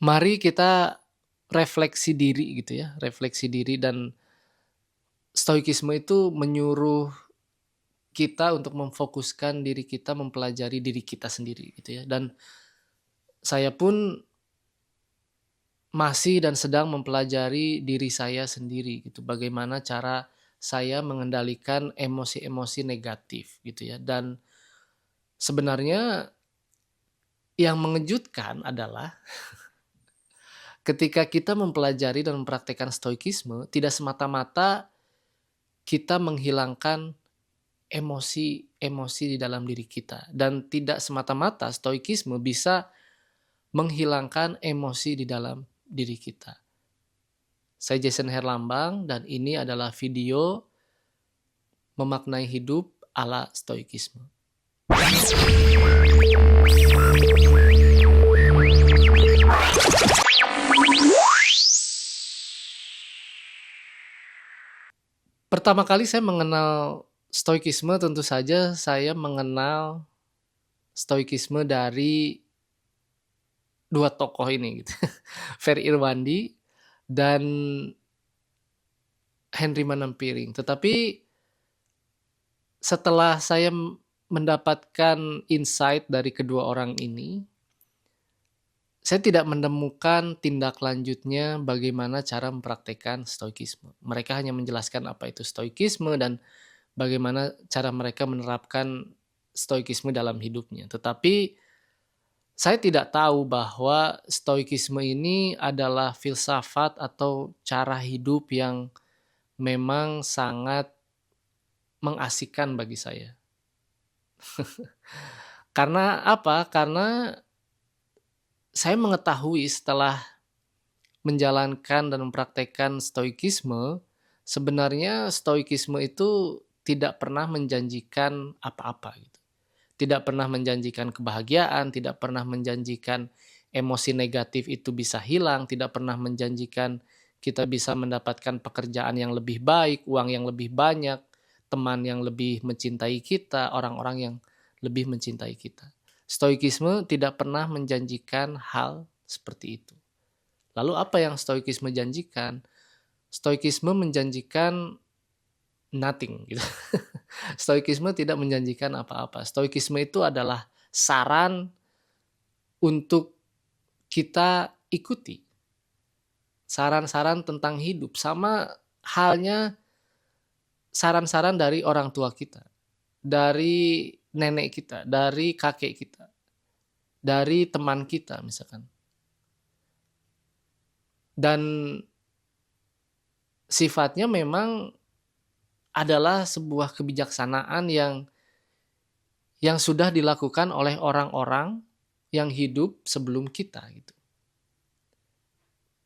Mari kita refleksi diri gitu ya, refleksi diri dan stoikisme itu menyuruh kita untuk memfokuskan diri kita, mempelajari diri kita sendiri gitu ya. Dan saya pun masih dan sedang mempelajari diri saya sendiri gitu, bagaimana cara saya mengendalikan emosi-emosi negatif gitu ya. Dan sebenarnya yang mengejutkan adalah ketika kita mempelajari dan mempraktekkan stoikisme, tidak semata-mata kita menghilangkan emosi-emosi di dalam diri kita, dan tidak semata-mata stoikisme bisa menghilangkan emosi di dalam diri kita. Saya Jason Herlambang dan ini adalah video memaknai hidup ala stoikisme. Pertama kali saya mengenal stoikisme, tentu saja saya mengenal stoikisme dari 2 tokoh ini gitu, Ferry Irwandi dan Henry Manampiring. Tetapi setelah saya mendapatkan insight dari kedua orang ini, saya tidak menemukan tindak lanjutnya bagaimana cara mempraktikkan stoikisme. Mereka hanya menjelaskan apa itu stoikisme dan bagaimana cara mereka menerapkan stoikisme dalam hidupnya. Tetapi saya tidak tahu bahwa stoikisme ini adalah filsafat atau cara hidup yang memang sangat mengasihkan bagi saya. Karena apa? Karena saya mengetahui setelah menjalankan dan mempraktekkan stoikisme, sebenarnya stoikisme itu tidak pernah menjanjikan apa-apa gitu. Tidak pernah menjanjikan kebahagiaan, tidak pernah menjanjikan emosi negatif itu bisa hilang, tidak pernah menjanjikan kita bisa mendapatkan pekerjaan yang lebih baik, uang yang lebih banyak, teman yang lebih mencintai kita, orang-orang yang lebih mencintai kita. Stoikisme tidak pernah menjanjikan hal seperti itu. Lalu apa yang stoikisme janjikan? Stoikisme menjanjikan nothing gitu. Stoikisme tidak menjanjikan apa-apa. Stoikisme itu adalah saran untuk kita ikuti. Saran-saran tentang hidup, sama halnya saran-saran dari orang tua kita, dari nenek kita, dari kakek kita, dari teman kita misalkan. Dan sifatnya memang adalah sebuah kebijaksanaan yang sudah dilakukan oleh orang-orang yang hidup sebelum kita gitu.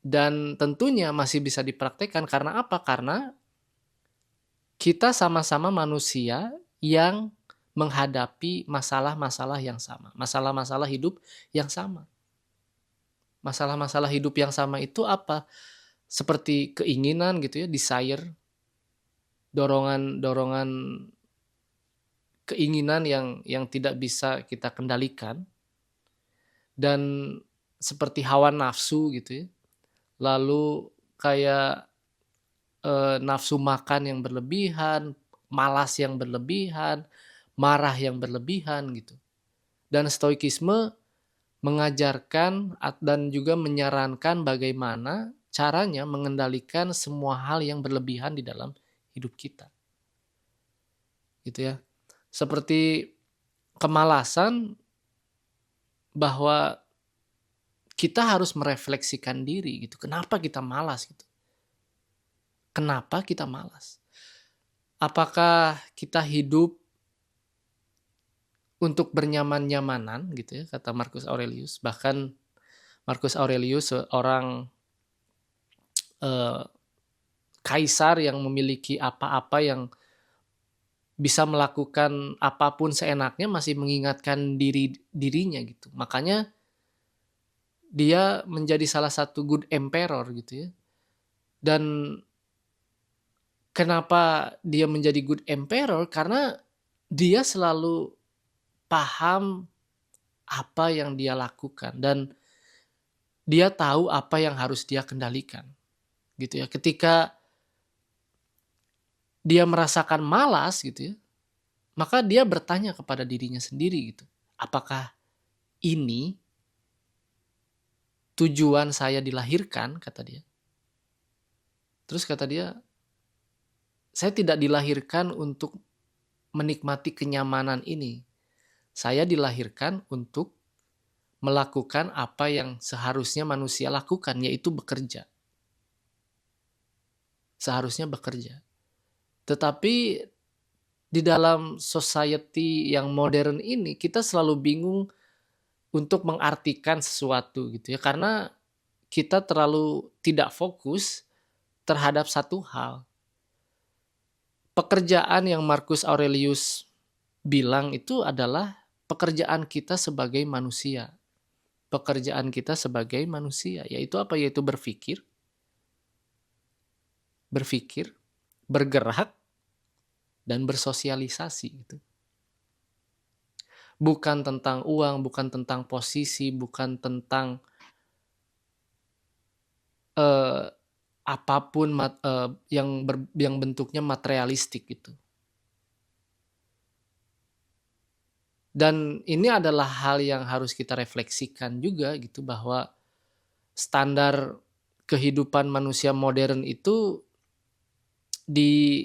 Dan tentunya masih bisa dipraktekkan karena apa? Karena kita sama-sama manusia yang menghadapi masalah-masalah yang sama, masalah-masalah hidup yang sama. Masalah-masalah hidup yang sama itu apa? Seperti keinginan gitu ya, desire, dorongan-dorongan keinginan yang tidak bisa kita kendalikan, dan seperti hawa nafsu gitu ya. Lalu kayak, nafsu makan yang berlebihan, malas yang berlebihan, marah yang berlebihan gitu. Dan stoikisme mengajarkan dan juga menyarankan bagaimana caranya mengendalikan semua hal yang berlebihan di dalam hidup kita. Gitu ya. Seperti kemalasan, bahwa kita harus merefleksikan diri gitu. Kenapa kita malas gitu? Kenapa kita malas? Apakah kita hidup untuk bernyaman-nyamanan gitu ya, kata Marcus Aurelius. Bahkan Marcus Aurelius seorang kaisar yang memiliki apa-apa, yang bisa melakukan apapun seenaknya, masih mengingatkan dirinya gitu. Makanya dia menjadi salah satu good emperor gitu ya. Dan kenapa dia menjadi good emperor? Karena dia selalu paham apa yang dia lakukan, dan dia tahu apa yang harus dia kendalikan, gitu ya. Ketika dia merasakan malas gitu ya, maka dia bertanya kepada dirinya sendiri gitu, apakah ini tujuan saya dilahirkan, kata dia. Terus kata dia, saya tidak dilahirkan untuk menikmati kenyamanan ini. Saya dilahirkan untuk melakukan apa yang seharusnya manusia lakukan, yaitu bekerja. Seharusnya bekerja. Tetapi di dalam society yang modern ini, kita selalu bingung untuk mengartikan sesuatu gitu ya. Karena kita terlalu tidak fokus terhadap satu hal. Pekerjaan yang Marcus Aurelius bilang itu adalah pekerjaan kita sebagai manusia. Pekerjaan kita sebagai manusia, yaitu apa? Yaitu berpikir, bergerak, dan bersosialisasi gitu. Bukan tentang uang, bukan tentang posisi, bukan tentang apapun yang bentuknya materialistik gitu. Dan ini adalah hal yang harus kita refleksikan juga gitu, bahwa standar kehidupan manusia modern itu diukur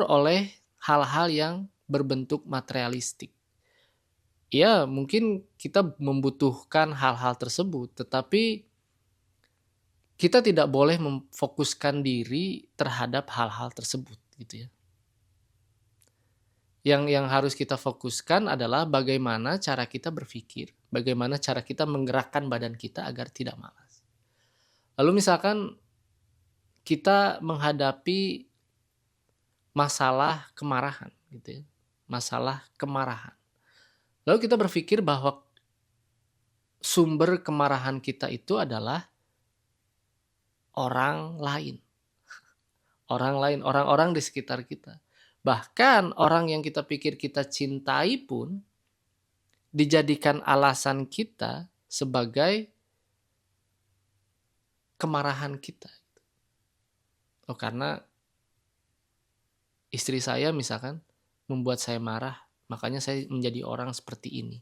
oleh hal-hal yang berbentuk materialistik. Ya, mungkin kita membutuhkan hal-hal tersebut, tetapi kita tidak boleh memfokuskan diri terhadap hal-hal tersebut gitu ya. Yang harus kita fokuskan adalah bagaimana cara kita berpikir, bagaimana cara kita menggerakkan badan kita agar tidak malas. Lalu misalkan kita menghadapi masalah kemarahan gitu ya. Masalah kemarahan. Lalu kita berpikir bahwa sumber kemarahan kita itu adalah orang lain. Orang-orang di sekitar kita. Bahkan orang yang kita pikir kita cintai pun dijadikan alasan kita sebagai kemarahan kita. Oh, karena istri saya misalkan membuat saya marah, makanya saya menjadi orang seperti ini.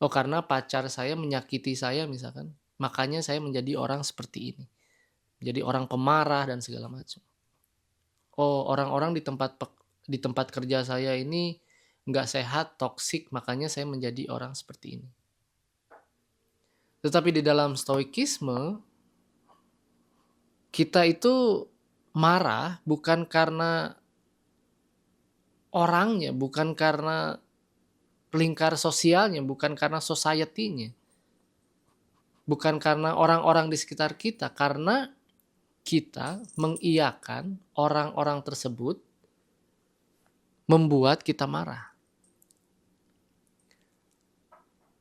Oh, karena pacar saya menyakiti saya misalkan, makanya saya menjadi orang seperti ini. Jadi orang pemarah dan segala macam. Oh, orang-orang di tempat kerja saya ini nggak sehat, toksik, makanya saya menjadi orang seperti ini. Tetapi di dalam stoikisme, kita itu marah bukan karena orangnya, bukan karena lingkar sosialnya, bukan karena society-nya. Bukan karena orang-orang di sekitar kita, karena kita mengiyakan orang-orang tersebut membuat kita marah.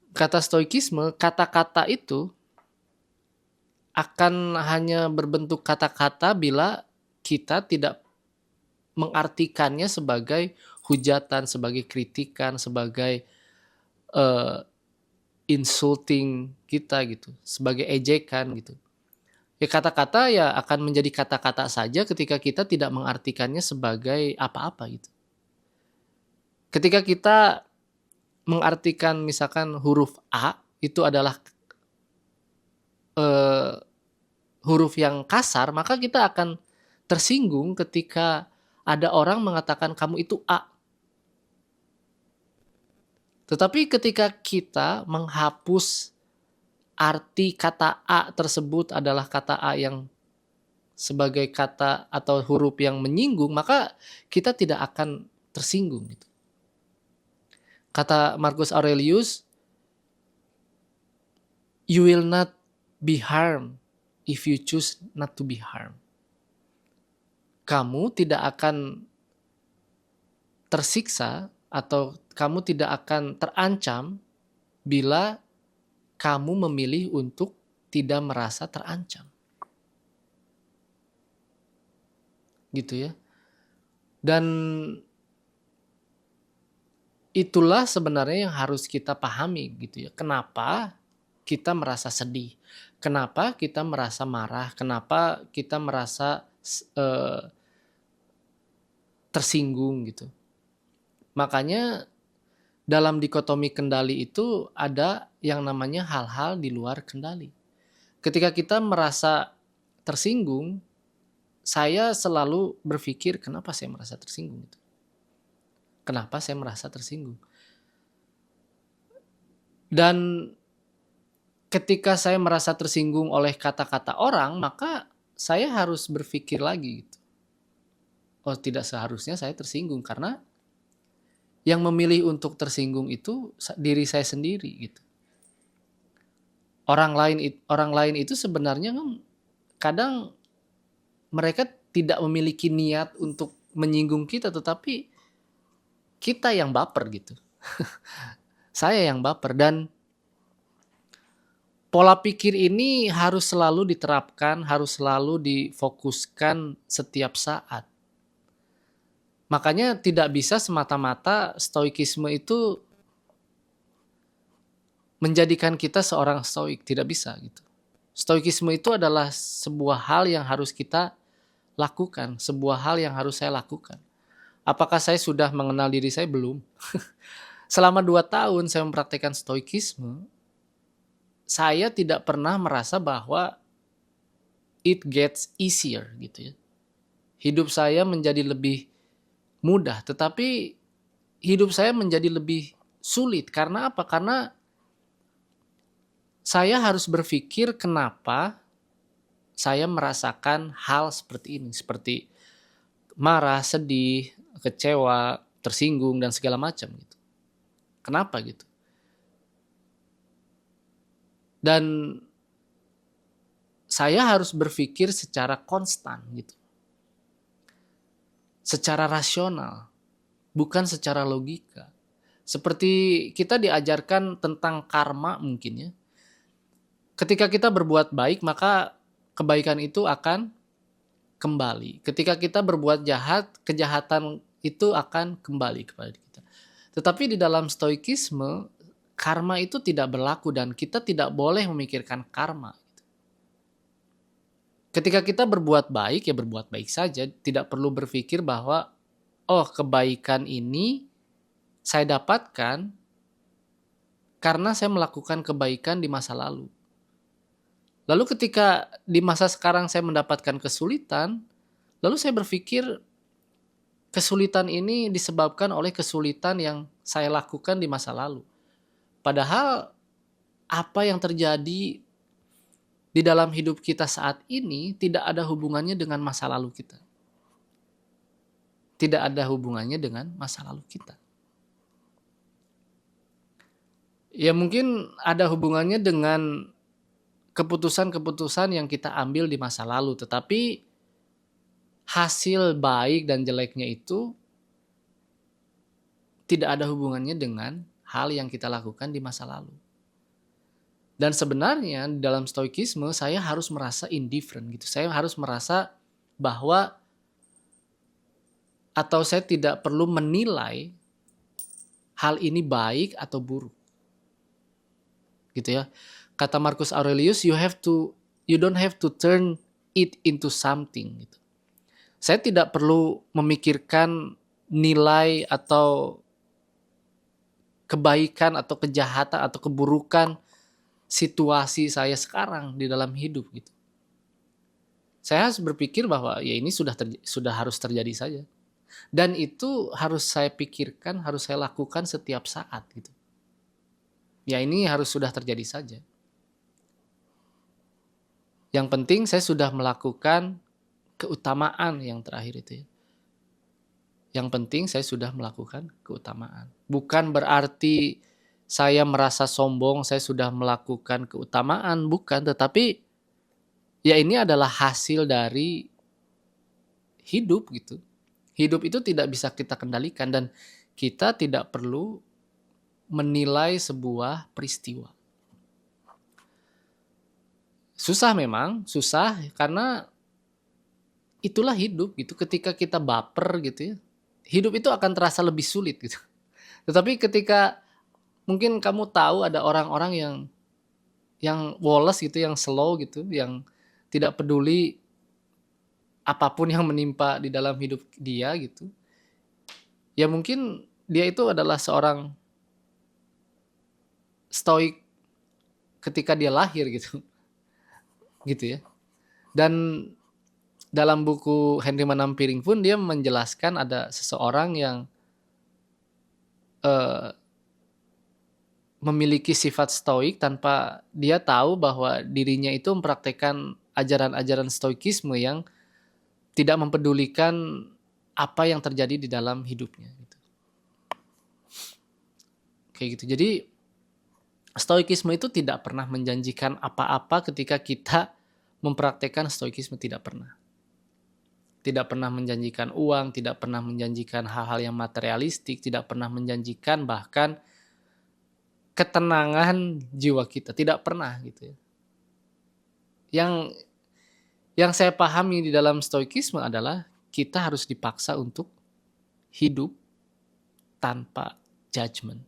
Kata stoikisme, kata-kata itu akan hanya berbentuk kata-kata bila kita tidak mengartikannya sebagai hujatan, sebagai kritikan, sebagai insulting kita gitu, sebagai ejekan gitu. Ya kata-kata ya akan menjadi kata-kata saja ketika kita tidak mengartikannya sebagai apa-apa gitu. Ketika kita mengartikan misalkan huruf A itu adalah huruf yang kasar, maka kita akan tersinggung ketika ada orang mengatakan kamu itu A. Tetapi ketika kita menghapus arti kata A tersebut adalah kata A yang sebagai kata atau huruf yang menyinggung, maka kita tidak akan tersinggung. Kata Marcus Aurelius, you will not be harmed if you choose not to be harmed. Kamu tidak akan tersiksa atau kamu tidak akan terancam bila kamu memilih untuk tidak merasa terancam. Gitu ya. Dan itulah sebenarnya yang harus kita pahami gitu ya. Kenapa kita merasa sedih? Kenapa kita merasa marah? Kenapa kita merasa tersinggung gitu? Makanya dalam dikotomi kendali itu ada yang namanya hal-hal di luar kendali. Ketika kita merasa tersinggung, saya selalu berpikir, kenapa saya merasa tersinggung gitu? Kenapa saya merasa tersinggung? Dan ketika saya merasa tersinggung oleh kata-kata orang, maka saya harus berpikir lagi gitu. Oh, tidak seharusnya saya tersinggung, karena yang memilih untuk tersinggung itu diri saya sendiri gitu. Orang lain itu sebenarnya kan kadang mereka tidak memiliki niat untuk menyinggung kita, tetapi kita yang baper gitu. Saya yang baper, dan pola pikir ini harus selalu diterapkan, harus selalu difokuskan setiap saat. Makanya tidak bisa semata-mata stoikisme itu menjadikan kita seorang stoik, tidak bisa gitu. Stoikisme itu adalah sebuah hal yang harus kita lakukan, sebuah hal yang harus saya lakukan. Apakah saya sudah mengenal diri saya? Belum. Selama 2 tahun saya mempraktikkan stoikisme, saya tidak pernah merasa bahwa it gets easier gitu ya. Hidup saya menjadi lebih mudah, tetapi hidup saya menjadi lebih sulit. Karena apa? Karena saya harus berpikir kenapa saya merasakan hal seperti ini, seperti marah, sedih, kecewa, tersinggung, dan segala macam gitu. Kenapa gitu? Dan saya harus berpikir secara konstan gitu. Secara rasional, bukan secara logika. Seperti kita diajarkan tentang karma mungkin ya. Ketika kita berbuat baik, maka kebaikan itu akan kembali. Ketika kita berbuat jahat, kejahatan itu akan kembali kepada kita. Tetapi di dalam stoikisme, karma itu tidak berlaku dan kita tidak boleh memikirkan karma. Ketika kita berbuat baik, ya berbuat baik saja. Tidak perlu berpikir bahwa, oh, kebaikan ini saya dapatkan karena saya melakukan kebaikan di masa lalu. Lalu ketika di masa sekarang saya mendapatkan kesulitan, lalu saya berpikir kesulitan ini disebabkan oleh kesulitan yang saya lakukan di masa lalu. Padahal apa yang terjadi di dalam hidup kita saat ini tidak ada hubungannya dengan masa lalu kita. Tidak ada hubungannya dengan masa lalu kita. Ya mungkin ada hubungannya dengan keputusan-keputusan yang kita ambil di masa lalu, tetapi hasil baik dan jeleknya itu tidak ada hubungannya dengan hal yang kita lakukan di masa lalu. Dan sebenarnya dalam stoikisme saya harus merasa indifferent gitu. Saya harus merasa bahwa atau saya tidak perlu menilai hal ini baik atau buruk. Gitu ya. Kata Marcus Aurelius, you don't have to turn it into something gitu. Saya tidak perlu memikirkan nilai atau kebaikan atau kejahatan atau keburukan situasi saya sekarang di dalam hidup gitu. Saya harus berpikir bahwa ya ini sudah harus terjadi saja. Dan itu harus saya pikirkan, harus saya lakukan setiap saat gitu. Ya ini harus sudah terjadi saja. Yang penting saya sudah melakukan keutamaan yang terakhir itu ya. Yang penting saya sudah melakukan keutamaan. Bukan berarti saya merasa sombong, saya sudah melakukan keutamaan, bukan. Tetapi ya ini adalah hasil dari hidup gitu. Hidup itu tidak bisa kita kendalikan dan kita tidak perlu menilai sebuah peristiwa. Susah memang, susah karena itulah hidup gitu. Ketika kita baper gitu ya, hidup itu akan terasa lebih sulit gitu. Tetapi ketika mungkin kamu tahu ada orang-orang yang woles gitu, yang slow gitu, yang tidak peduli apapun yang menimpa di dalam hidup dia gitu. Ya mungkin dia itu adalah seorang stoik ketika dia lahir gitu, gitu ya. Dan dalam buku Henry Manampiring pun dia menjelaskan ada seseorang yang eh, memiliki sifat stoik tanpa dia tahu bahwa dirinya itu mempraktekkan ajaran-ajaran stoikisme yang tidak mempedulikan apa yang terjadi di dalam hidupnya gitu. Kayak gitu. Jadi stoikisme itu tidak pernah menjanjikan apa-apa ketika kita mempraktekkan stoikisme, tidak pernah. Tidak pernah menjanjikan uang, tidak pernah menjanjikan hal-hal yang materialistik, tidak pernah menjanjikan bahkan ketenangan jiwa kita, tidak pernah gitu ya. Yang saya pahami di dalam stoikisme adalah kita harus dipaksa untuk hidup tanpa judgment,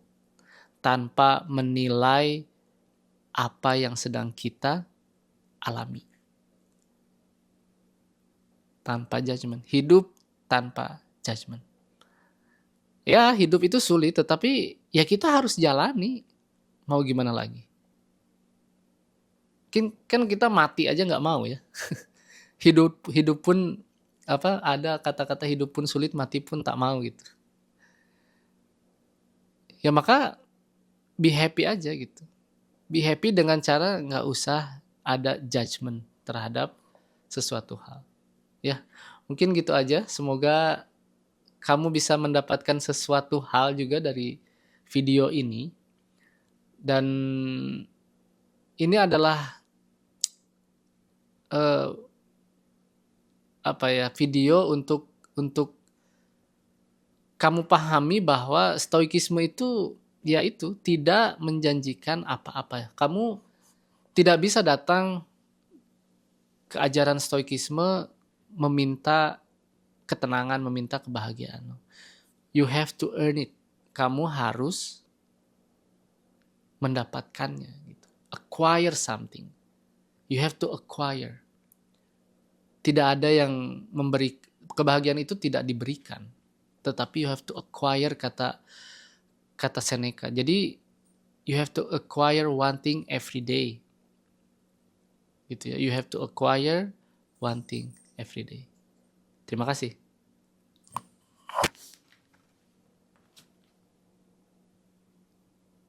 tanpa menilai apa yang sedang kita alami. Tanpa judgment, hidup tanpa judgment. Ya, hidup itu sulit, tetapi ya kita harus jalani. Mau gimana lagi? Kan kita mati aja nggak mau ya. Hidup pun ada kata-kata hidup pun sulit, mati pun tak mau gitu. Ya maka be happy aja gitu. Be happy dengan cara nggak usah ada judgment terhadap sesuatu hal. Ya, mungkin gitu aja. Semoga kamu bisa mendapatkan sesuatu hal juga dari video ini. Dan ini adalah eh, video untuk kamu pahami bahwa stoikisme itu yaitu tidak menjanjikan apa-apa. Kamu tidak bisa datang ke ajaran stoikisme meminta ketenangan, meminta kebahagiaan. You have to earn it. Kamu harus mendapatkannya gitu. Acquire something. You have to acquire. Tidak ada yang memberi kebahagiaan, itu tidak diberikan. Tetapi you have to acquire, kata Seneca. Jadi you have to acquire one thing every day. Gitu ya. You have to acquire one thing every day. Terima kasih.